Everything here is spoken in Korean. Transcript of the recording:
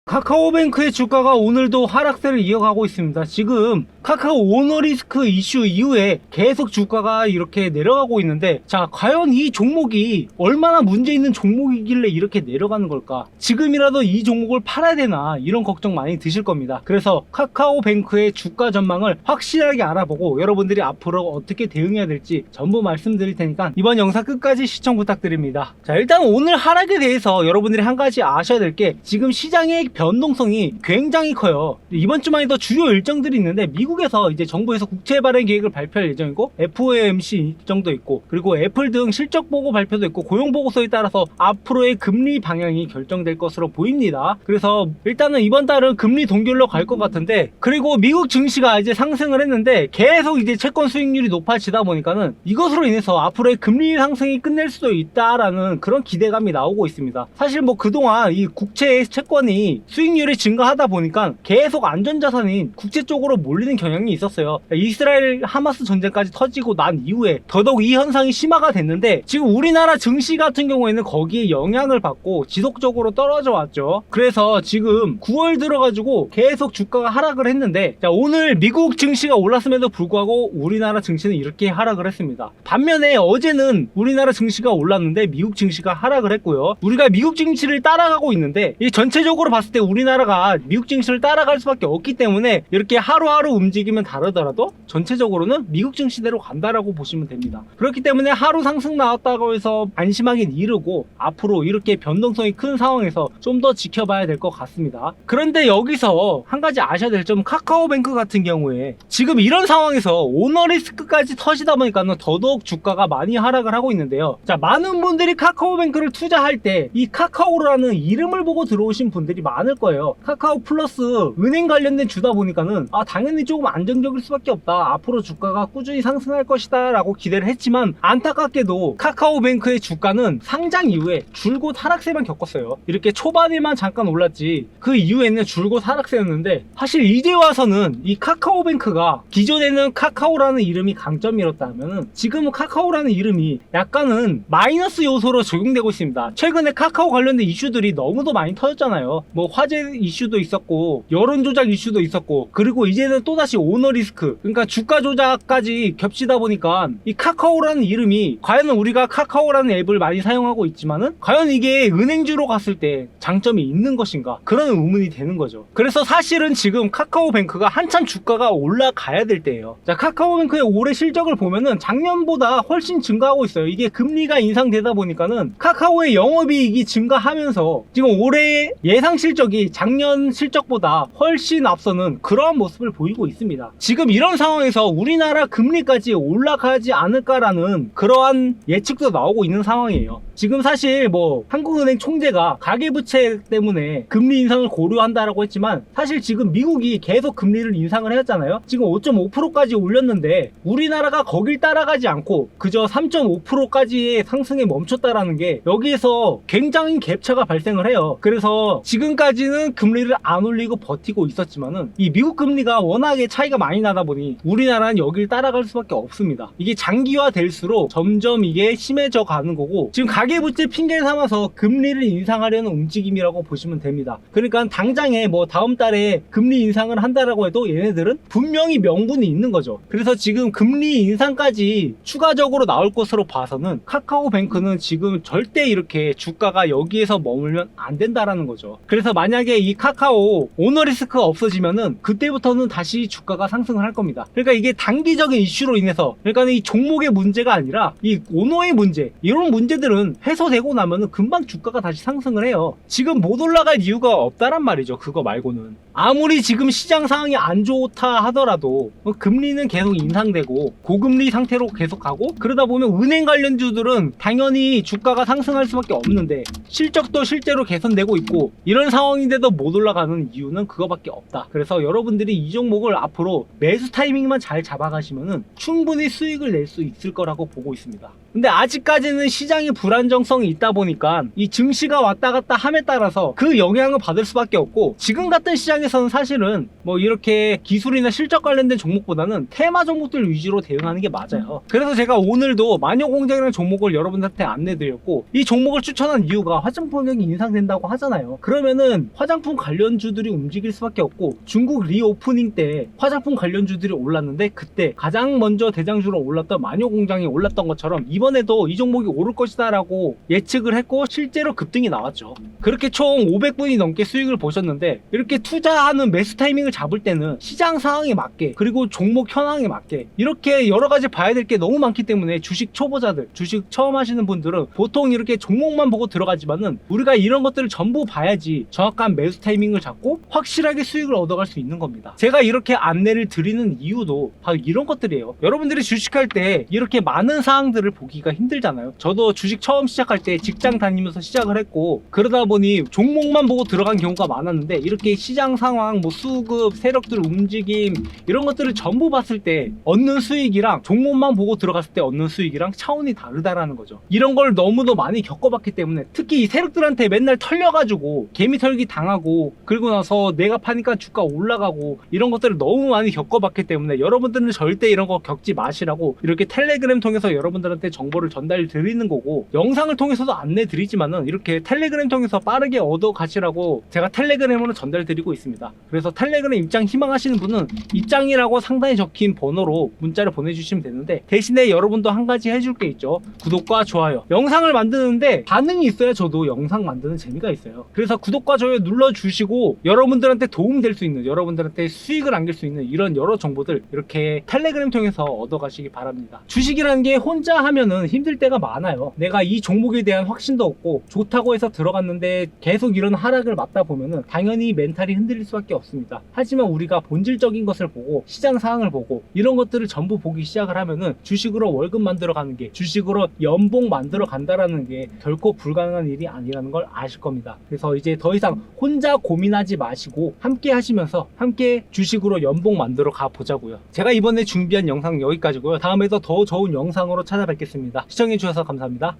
카카오뱅크의 주가가 오늘도 하락세를 이어가고 있습니다. 지금 카카오 오너리스크 이슈 이후에 계속 주가가 이렇게 내려가고 있는데, 자, 과연 이 종목이 얼마나 문제 있는 종목이길래 이렇게 내려가는 걸까? 지금이라도 이 종목을 팔아야 되나, 이런 걱정 많이 드실 겁니다. 그래서 카카오뱅크의 주가 전망을 확실하게 알아보고 여러분들이 앞으로 어떻게 대응해야 될지 전부 말씀드릴 테니까 이번 영상 끝까지 시청 부탁드립니다. 자, 일단 오늘 하락에 대해서 여러분들이 한 가지 아셔야 될 게, 지금 시장의 변동성이 굉장히 커요. 이번 주만 해도 주요 일정들이 있는데, 미국에서 이제 정부에서 국채 발행 계획을 발표할 예정이고, FOMC 일정도 있고, 그리고 애플 등 실적 보고 발표도 있고, 고용 보고서에 따라서 앞으로의 금리 방향이 결정될 것으로 보입니다. 그래서 일단은 이번 달은 금리 동결로 갈 것 같은데, 그리고 미국 증시가 이제 상승을 했는데 계속 이제 채권 수익률이 높아지다 보니까는 이것으로 인해서 앞으로의 금리 상승이 끝낼 수도 있다라는 그런 기대감이 나오고 있습니다. 사실 뭐 그동안 이 국채 채권이 수익률이 증가하다 보니까 계속 안전자산인 국채 쪽으로 몰리는 경향이 있었어요. 이스라엘 하마스 전쟁까지 터지고 난 이후에 더더욱 이 현상이 심화가 됐는데, 지금 우리나라 증시 같은 경우에는 거기에 영향을 받고 지속적으로 떨어져 왔죠. 그래서 지금 9월 들어가지고 계속 주가가 하락을 했는데, 자, 오늘 미국 증시가 올랐음에도 불구하고 우리나라 증시는 이렇게 하락을 했습니다. 반면에 어제는 우리나라 증시가 올랐는데 미국 증시가 하락을 했고요. 우리가 미국 증시를 따라가고 있는데, 이 전체적으로 봤을 때 우리나라가 미국 증시를 따라갈 수밖에 없기 때문에 이렇게 하루하루 움직이면 다르더라도 전체적으로는 미국 증시대로 간다라고 보시면 됩니다. 그렇기 때문에 하루 상승 나왔다고 해서 안심하긴 이르고, 앞으로 이렇게 변동성이 큰 상황에서 좀 더 지켜봐야 될 것 같습니다. 그런데 여기서 한 가지 아셔야 될 점은, 카카오뱅크 같은 경우에 지금 이런 상황에서 오너리스크까지 터지다 보니까는 더더욱 주가가 많이 하락을 하고 있는데요. 자, 많은 분들이 카카오뱅크를 투자할 때 이 카카오라는 이름을 보고 들어오신 분들이 많을 거예요. 카카오 플러스 은행 관련된 주다 보니까는 당연히 조금 안정적일 수밖에 없다, 앞으로 주가가 꾸준히 상승할 것이다 라고 기대를 했지만, 안타깝게도 카카오뱅크의 주가는 상장 이후에 줄곧 하락세만 겪었어요. 이렇게 초반에만 잠깐 올랐지 그 이후에는 줄곧 하락세였는데, 사실 이제 와서는 이 카카오뱅크가, 기존에는 카카오라는 이름이 강점이었다면은 지금은 카카오라는 이름이 약간은 마이너스 요소로 적용되고 있습니다. 최근에 카카오 관련된 이슈들이 너무도 많이 터졌잖아요. 뭐 화재 이슈도 있었고, 여론 조작 이슈도 있었고, 그리고 이제는 또다시 오너 리스크, 그러니까 주가 조작까지 겹치다 보니까 이 카카오라는 이름이, 과연 우리가 카카오라는 앱을 많이 사용하고 있지만은 과연 이게 은행주로 갔을 때 장점이 있는 것인가, 그런 의문이 되는 거죠. 그래서 사실은 지금 카카오뱅크가 한참 주가가 올라가야 될 때예요. 자, 카카오뱅크의 올해 실적을 보면은 작년보다 훨씬 증가하고 있어요. 이게 금리가 인상되다 보니까는 카카오의 영업이익이 증가하면서 지금 올해 예상 실적이 작년 실적보다 훨씬 앞서는 그러한 모습을 보이고 있습니다. 지금 이런 상황에서 우리나라 금리까지 올라가지 않을까라는 그러한 예측도 나오고 있는 상황이에요. 지금 사실 뭐 한국은행 총재가 가계부채 때문에 금리 인상을 고려한다라고 했지만, 사실 지금 미국이 계속 금리를 인상을 했잖아요. 지금 5.5%까지 올렸는데 우리나라가 거길 따라가지 않고 그저 3.5%까지의 상승에 멈췄다라는 게, 여기에서 굉장히 갭차가 발생을 해요. 그래서 지금까지는 금리를 안 올리고 버티고 있었지만은, 이 미국 금리가 워낙에 차이가 많이 나다 보니 우리나라는 여길 따라갈 수밖에 없습니다. 이게 장기화 될수록 점점 이게 심해져 가는 거고, 지금 가계부채 핑계 삼아서 금리를 인상하려는 움직임이라고 보시면 됩니다. 그러니까 당장에 뭐 다음 달에 금리 인상을 한다라고 해도 얘네들은 분명히 명분이 있는 거죠. 그래서 지금 금리 인상까지 추가적으로 나올 것으로 봐서는 카카오뱅크는 지금 절대 이렇게 주가가 여기에서 머물면 안 된다라는 거죠. 그래서 만약에 이 카카오 오너리스크가 없어지면은 그때부터는 다시 주가가 상승을 할 겁니다. 그러니까 이게 단기적인 이슈로 인해서, 그러니까 이 종목의 문제가 아니라 이 오너의 문제, 이런 문제들은 해소되고 나면은 금방 주가가 다시 상승을 해요. 지금 못 올라갈 이유가 없다란 말이죠. 그거 말고는. 아무리 지금 시장 상황이 안 좋다 하더라도 금리는 계속 인상되고 고금리 상태로 계속 가고, 그러다 보면 은행 관련주들은 당연히 주가가 상승할 수밖에 없는데 실적도 실제로 개선되고 있고, 이런 상황인데도 못 올라가는 이유는 그거밖에 없다. 그래서 여러분들이 이 종목을 앞으로 매수 타이밍만 잘 잡아가시면은 충분히 수익을 낼 수 있을 거라고 보고 있습니다. 근데 아직까지는 시장이 불안정성이 있다 보니까 이 증시가 왔다 갔다 함에 따라서 그 영향을 받을 수밖에 없고, 지금 같은 시장에서는 사실은 뭐 이렇게 기술이나 실적 관련된 종목보다는 테마 종목들 위주로 대응하는 게 맞아요. 그래서 제가 오늘도 마녀공장이라는 종목을 여러분들한테 안내드렸고, 이 종목을 추천한 이유가 화장품 가격이 인상된다고 하잖아요. 그러면은 화장품 관련주들이 움직일 수밖에 없고, 중국 리오프닝 때 화장품 관련주들이 올랐는데 그때 가장 먼저 대장주로 올랐던 마녀공장이 올랐던 것처럼 이번에도 이 종목이 오를 것이다 라고 예측을 했고, 실제로 급등이 나왔죠. 그렇게 총 500분이 넘게 수익을 보셨는데, 이렇게 투자하는 매수 타이밍을 잡을 때는 시장 상황에 맞게, 그리고 종목 현황에 맞게 이렇게 여러 가지 봐야 될 게 너무 많기 때문에, 주식 초보자들, 주식 처음 하시는 분들은 보통 이렇게 종목만 보고 들어가지만은 우리가 이런 것들을 전부 봐야지 정확한 매수 타이밍을 잡고 확실하게 수익을 얻어갈 수 있는 겁니다. 제가 이렇게 안내를 드리는 이유도 바로 이런 것들이에요. 여러분들이 주식할 때 이렇게 많은 사항들을 보기가 힘들잖아요. 저도 주식 처음 시작할 때 직장 다니면서 시작을 했고, 그러다 보니 종목만 보고 들어간 경우가 많았는데, 이렇게 시장 상황, 뭐 수급, 세력들 움직임 이런 것들을 전부 봤을 때 얻는 수익이랑 종목만 보고 들어갔을 때 얻는 수익이랑 차원이 다르다라는 거죠. 이런 걸 너무도 많이 겪어봤기 때문에, 특히 이 세력들한테 맨날 털려가지고 개미 털기 당하고, 그리고 나서 내가 파니까 주가 올라가고, 이런 것들을 너무 많이 겪어봤기 때문에 여러분들은 절대 이런 거 겪지 마시라고 이렇게 텔레그램 통해서 여러분들한테 정보를 전달 드리는 거고, 영상을 통해서도 안내 드리지만은 이렇게 텔레그램 통해서 빠르게 얻어 가시라고 제가 텔레그램으로 전달 드리고 있습니다. 그래서 텔레그램 입장 희망하시는 분은 입장이라고 상단에 적힌 번호로 문자를 보내주시면 되는데, 대신에 여러분도 한 가지 해줄 게 있죠. 구독과 좋아요. 영상을 만드는데 반응이 있어야 저도 영상 만드는 재미가 있어요. 그래서 구독과 좋아요 눌러주시고, 여러분들한테 도움될 수 있는, 여러분들한테 수익을 안길 수 있는 이런 여러 정보들 이렇게 텔레그램 통해서 얻어가시기 바랍니다. 주식이라는 게 혼자 하면은 힘들 때가 많아요. 내가 이 종목에 대한 확신도 없고 좋다고 해서 들어갔는데 계속 이런 하락을 맞다 보면은 당연히 멘탈이 흔들릴 수밖에 없습니다. 하지만 우리가 본질적인 것을 보고, 시장 상황을 보고, 이런 것들을 전부 보기 시작을 하면은 주식으로 월급 만들어 가는 게, 주식으로 연봉 만들어 간다라는 게 결코 불가능한 일이 아니라는 걸 아실 겁니다. 그래서 이제 더 이상 혼자 고민하지 마시고 함께 하시면서 함께 주식으로 연봉 만들어 가 보자고요. 제가 이번에 준비한 영상 여기까지고요. 다음에도 더 좋은 영상으로 찾아뵙겠습니다. 시청해 주셔서 감사합니다.